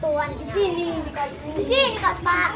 Tuan di sini, di sini kata.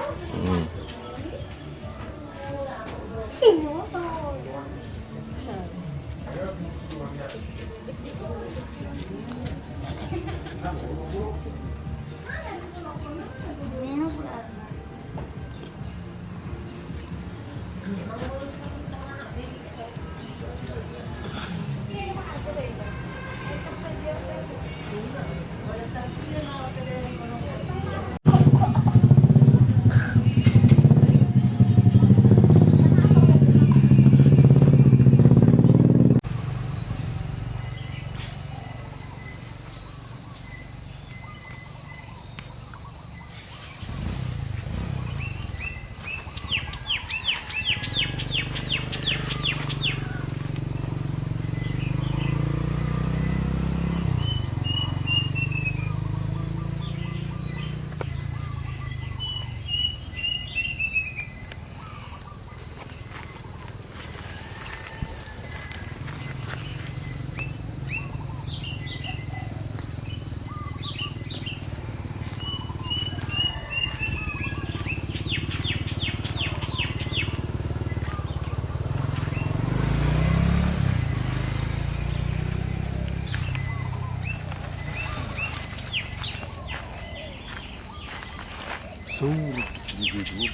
Ini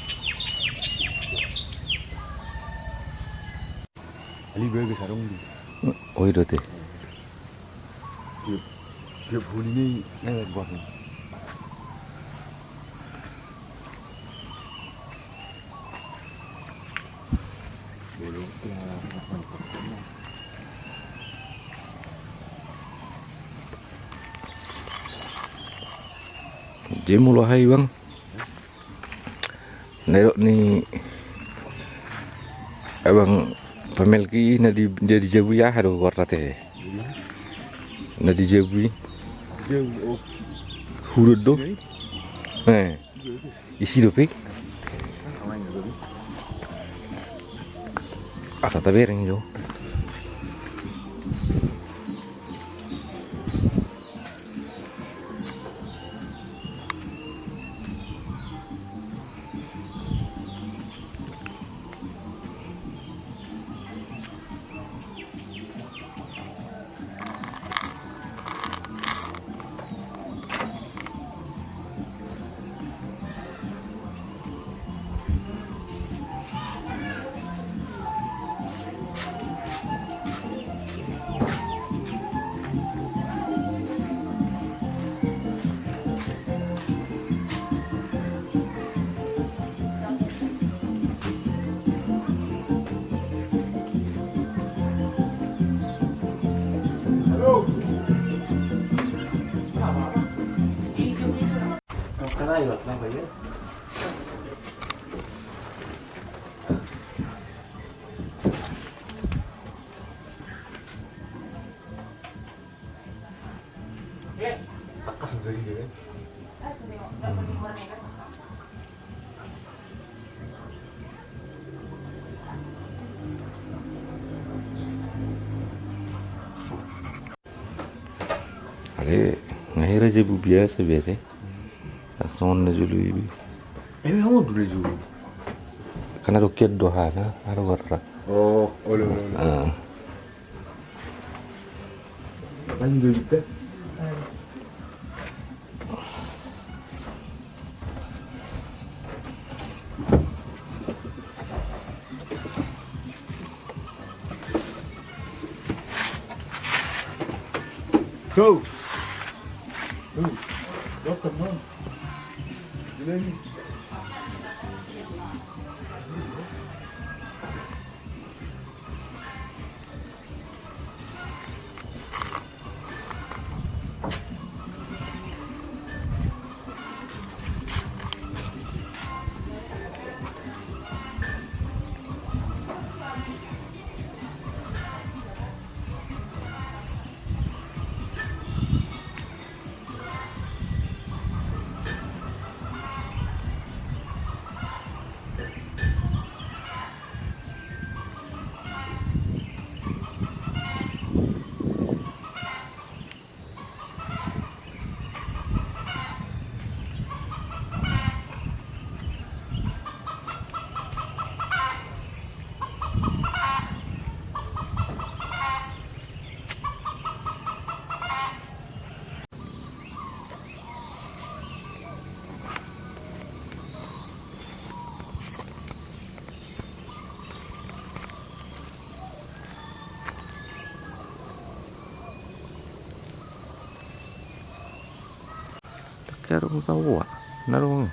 Ali gue sarung di. Oh itu teh. Tiap huli ini lewat buat nih. Belum Jemu lo hai bang. Nerok ni abang pamelki na di jabu ya hado warna teh. Na di jabu. jauh. Hurud do. Isi do pik. Asa tabereng jo. Takas dari dia. Ale ngahira jabu biasa biasa. Langsung na julu ibi. Kamu dulu juga. Karena roket dohana ada warna. Oh, oleh. Kan juga kita. Go. Go, come on. Gini. Jarum kawa. Narung.